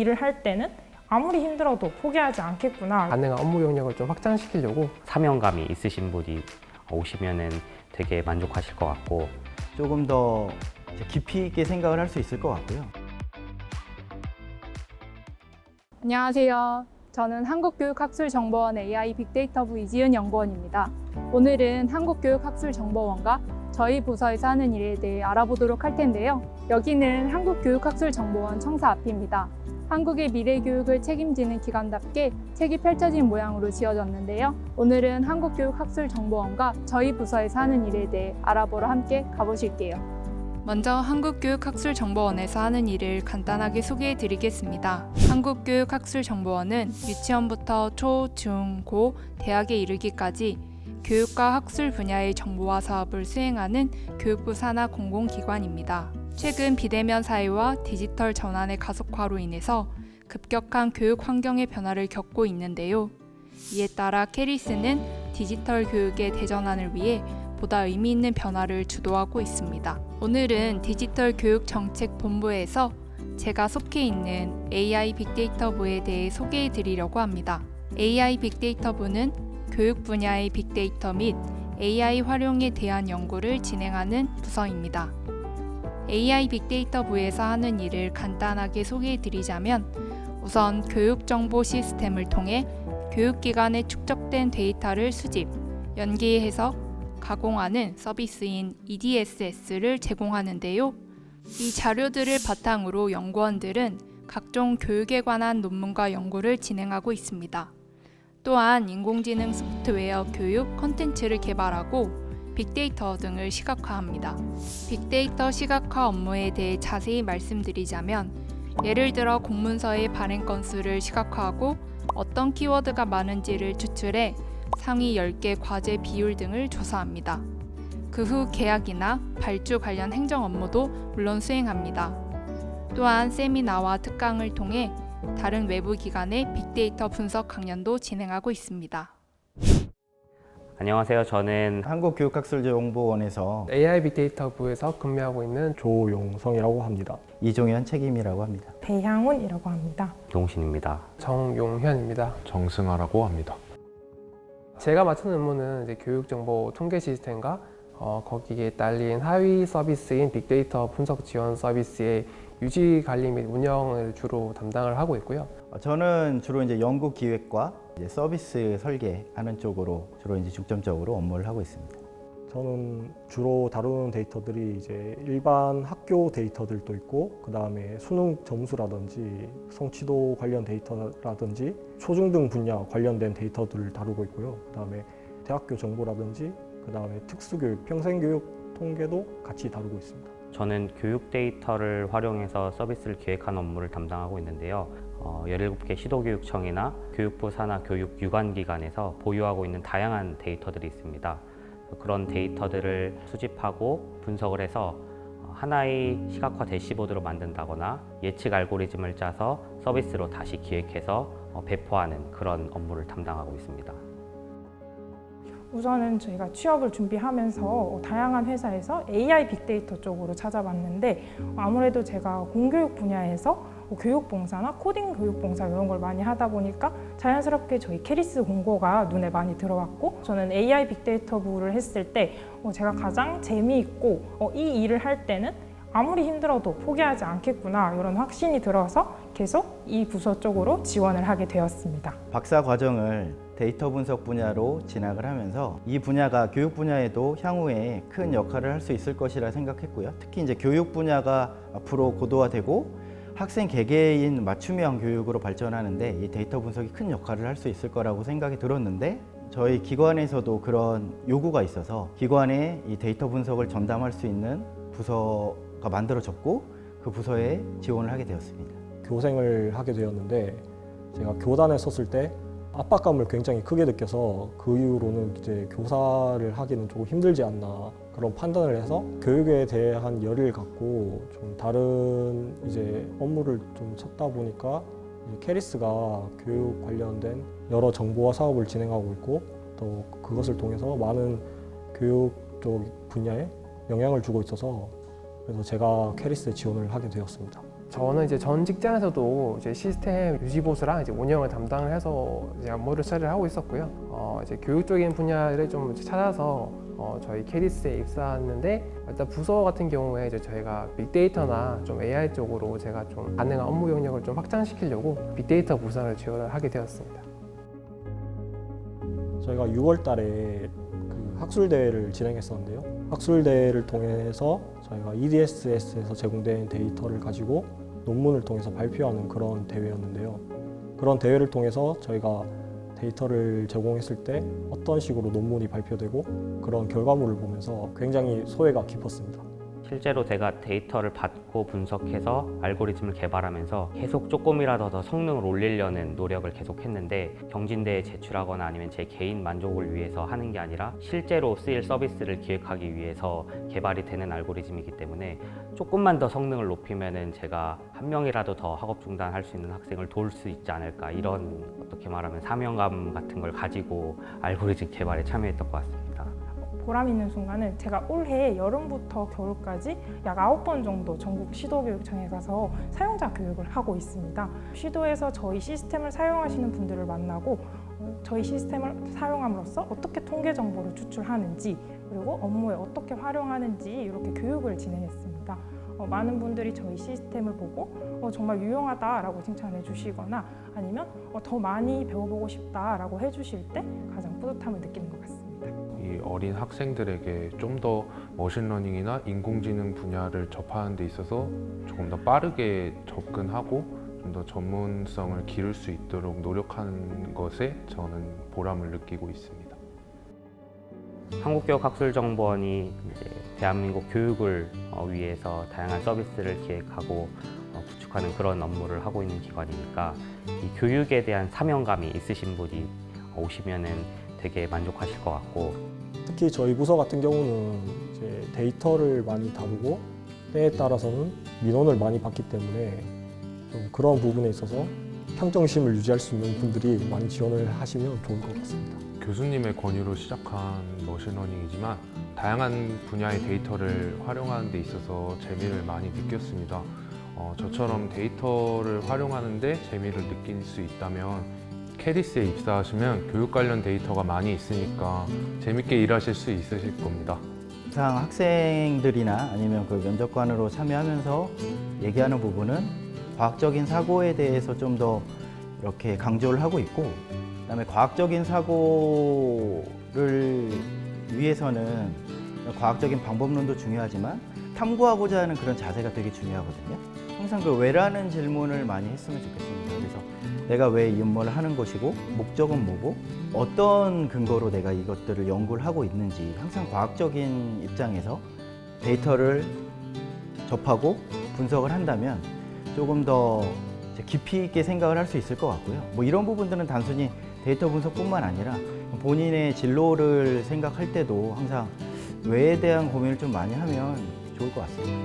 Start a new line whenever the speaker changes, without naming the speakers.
일을 할 때는 아무리 힘들어도 포기하지 않겠구나.
가능한 업무 영역을 좀 확장시키려고
사명감이 있으신 분이 오시면은 되게 만족하실 것 같고
조금 더 깊이 있게 생각을 할 수 있을 것 같고요.
안녕하세요. 저는 한국교육학술정보원 AI 빅데이터부 이지은 연구원입니다. 오늘은 한국교육학술정보원과 저희 부서에서 하는 일에 대해 알아보도록 할 텐데요. 여기는 한국교육학술정보원 청사 앞입니다. 한국의 미래교육을 책임지는 기관답게 책이 펼쳐진 모양으로 지어졌는데요. 오늘은 한국교육학술정보원과 저희 부서에서 하는 일에 대해 알아보러 함께 가보실게요. 먼저 한국교육학술정보원에서 하는 일을 간단하게 소개해 드리겠습니다. 한국교육학술정보원은 유치원부터 초, 중, 고, 대학에 이르기까지 교육과 학술 분야의 정보화 사업을 수행하는 교육부 산하 공공기관입니다. 최근 비대면 사회와 디지털 전환의 가속화로 인해서 급격한 교육 환경의 변화를 겪고 있는데요. 이에 따라 캐리스는 디지털 교육의 대전환을 위해 보다 의미 있는 변화를 주도하고 있습니다. 오늘은 디지털 교육 정책 본부에서 제가 속해 있는 AI 빅데이터부에 대해 소개해 드리려고 합니다. AI 빅데이터부는 교육 분야의 빅데이터 및 AI 활용에 대한 연구를 진행하는 부서입니다. AI 빅데이터부에서 하는 일을 간단하게 소개해 드리자면 우선 교육 정보 시스템을 통해 교육기관에 축적된 데이터를 수집, 연계해서 가공하는 서비스인 EDSS를 제공하는데요. 이 자료들을 바탕으로 연구원들은 각종 교육에 관한 논문과 연구를 진행하고 있습니다. 또한 인공지능 소프트웨어 교육 콘텐츠를 개발하고 빅데이터 등을 시각화합니다. 빅데이터 시각화 업무에 대해 자세히 말씀드리자면 예를 들어 공문서의 발행 건수를 시각화하고 어떤 키워드가 많은지를 추출해 상위 10개 과제 비율 등을 조사합니다. 그 후 계약이나 발주 관련 행정 업무도 물론 수행합니다. 또한 세미나와 특강을 통해 다른 외부 기관의 빅데이터 분석 강연도 진행하고 있습니다.
안녕하세요. 저는
한국교육학술정보원에서
AI 빅데이터부에서 근무하고 있는
조용성이라고 합니다.
이종현 책임이라고 합니다.
배향훈이라고 합니다.
동신입니다.
정용현입니다.
정승아라고 합니다.
제가 맡은 업무는 이제 교육정보 통계 시스템과 거기에 딸린 하위 서비스인 빅데이터 분석 지원 서비스의 유지 관리 및 운영을 주로 담당을 하고 있고요.
저는 주로 이제 연구 기획과 이제 서비스 설계하는 쪽으로 주로 이제 중점적으로 업무를 하고 있습니다.
저는 주로 다루는 데이터들이 이제 일반 학교 데이터들도 있고, 그 다음에 수능 점수라든지 성취도 관련 데이터라든지 초중등 분야 관련된 데이터들을 다루고 있고요. 그 다음에 대학교 정보라든지, 그 다음에 특수교육, 평생교육 통계도 같이 다루고 있습니다.
저는 교육 데이터를 활용해서 서비스를 기획하는 업무를 담당하고 있는데요. 17개 시도교육청이나 교육부 산하 교육 유관기관에서 보유하고 있는 다양한 데이터들이 있습니다. 그런 데이터들을 수집하고 분석을 해서 하나의 시각화 대시보드로 만든다거나 예측 알고리즘을 짜서 서비스로 다시 기획해서 배포하는 그런 업무를 담당하고 있습니다.
우선은 저희가 취업을 준비하면서 다양한 회사에서 AI 빅데이터 쪽으로 찾아봤는데 아무래도 제가 공교육 분야에서 교육봉사나 코딩 교육봉사 이런 걸 많이 하다 보니까 자연스럽게 저희 캐리스 공고가 눈에 많이 들어왔고 저는 AI 빅데이터부를 했을 때 제가 가장 재미있고 이 일을 할 때는 아무리 힘들어도 포기하지 않겠구나 이런 확신이 들어서 계속 이 부서 쪽으로 지원을 하게 되었습니다.
박사 과정을 데이터 분석 분야로 진학을 하면서 이 분야가 교육 분야에도 향후에 큰 역할을 할 수 있을 것이라 생각했고요. 특히 이제 교육 분야가 앞으로 고도화되고 학생 개개인 맞춤형 교육으로 발전하는데 이 데이터 분석이 큰 역할을 할 수 있을 거라고 생각이 들었는데 저희 기관에서도 그런 요구가 있어서 기관에 이 데이터 분석을 전담할 수 있는 부서가 만들어졌고 그 부서에 지원을 하게 되었습니다.
교생을 하게 되었는데 제가 교단에 섰을 때 압박감을 굉장히 크게 느껴서 그 이후로는 이제 교사를 하기는 조금 힘들지 않나 그런 판단을 해서 교육에 대한 열의를 갖고 좀 다른 이제 업무를 좀 찾다 보니까 캐리스가 교육 관련된 여러 정보화 사업을 진행하고 있고 또 그것을 통해서 많은 교육 쪽 분야에 영향을 주고 있어서 그래서 제가 캐리스에 지원을 하게 되었습니다.
저는 이제 전 직장에서도 이제 시스템 유지 보수랑 이제 운영을 담당을 해서 이제 업무를 처리를 하고 있었고요. 이제 교육적인 분야를 좀 찾아서 저희 캐리스에 입사했는데 일단 부서 같은 경우에 이제 저희가 빅데이터나 좀 AI 쪽으로 제가 좀 가능한 업무 영역을 좀 확장시키려고 빅데이터 부서를 지원을 하게 되었습니다.
저희가 6월 달에 그 학술대회를 진행했었는데요. 학술대회를 통해서 저희가 EDSS에서 제공된 데이터를 가지고 논문을 통해서 발표하는 그런 대회였는데요. 그런 대회를 통해서 저희가 데이터를 제공했을 때 어떤 식으로 논문이 발표되고 그런 결과물을 보면서 굉장히 소회가 깊었습니다.
실제로 제가 데이터를 받고 분석해서 알고리즘을 개발하면서 계속 조금이라도 더 성능을 올리려는 노력을 계속 했는데 경진대에 제출하거나 아니면 제 개인 만족을 위해서 하는 게 아니라 실제로 쓰일 서비스를 기획하기 위해서 개발이 되는 알고리즘이기 때문에 조금만 더 성능을 높이면은 제가 한 명이라도 더 학업 중단할 수 있는 학생을 도울 수 있지 않을까, 이런 어떻게 말하면 사명감 같은 걸 가지고 알고리즘 개발에 참여했던 것 같습니다.
보람 있는 순간은 제가 올해 여름부터 겨울까지 약 9번 정도 전국 시도교육청에 가서 사용자 교육을 하고 있습니다. 시도에서 저희 시스템을 사용하시는 분들을 만나고 저희 시스템을 사용함으로써 어떻게 통계 정보를 추출하는지, 그리고 업무에 어떻게 활용하는지 이렇게 교육을 진행했습니다. 많은 분들이 저희 시스템을 보고 정말 유용하다라고 칭찬해 주시거나 아니면 더 많이 배워보고 싶다라고 해주실 때 가장 뿌듯함을 느끼는 것 같습니다.
이 어린 학생들에게 좀 더 머신러닝이나 인공지능 분야를 접하는 데 있어서 조금 더 빠르게 접근하고 좀 더 전문성을 기를 수 있도록 노력하는 것에 저는 보람을 느끼고 있습니다.
한국교육학술정보원이 이제 대한민국 교육을 위해서 다양한 서비스를 기획하고 구축하는 그런 업무를 하고 있는 기관이니까 이 교육에 대한 사명감이 있으신 분이 오시면은 되게 만족하실 것 같고,
특히 저희 부서 같은 경우는 이제 데이터를 많이 다루고 때에 따라서는 민원을 많이 받기 때문에 좀 그런 부분에 있어서 평정심을 유지할 수 있는 분들이 많이 지원을 하시면 좋을 것 같습니다.
교수님의 권유로 시작한 머신러닝이지만 다양한 분야의 데이터를 활용하는 데 있어서 재미를 많이 느꼈습니다. 저처럼 데이터를 활용하는 데 재미를 느낄 수 있다면 캐리스에 입사하시면 교육 관련 데이터가 많이 있으니까 재밌게 일하실 수 있으실 겁니다.
항상 학생들이나 아니면 그 면접관으로 참여하면서 얘기하는 부분은 과학적인 사고에 대해서 좀 더 이렇게 강조를 하고 있고, 그다음에 과학적인 사고를 위해서는 과학적인 방법론도 중요하지만 탐구하고자 하는 그런 자세가 되게 중요하거든요. 항상 그 왜라는 질문을 많이 했으면 좋겠습니다. 그래서 내가 왜 이 업무를 하는 것이고 목적은 뭐고 어떤 근거로 내가 이것들을 연구를 하고 있는지 항상 과학적인 입장에서 데이터를 접하고 분석을 한다면 조금 더 깊이 있게 생각을 할 수 있을 것 같고요. 뭐 이런 부분들은 단순히 데이터 분석뿐만 아니라 본인의 진로를 생각할 때도 항상 왜에 대한 고민을 좀 많이 하면 좋을 것 같습니다.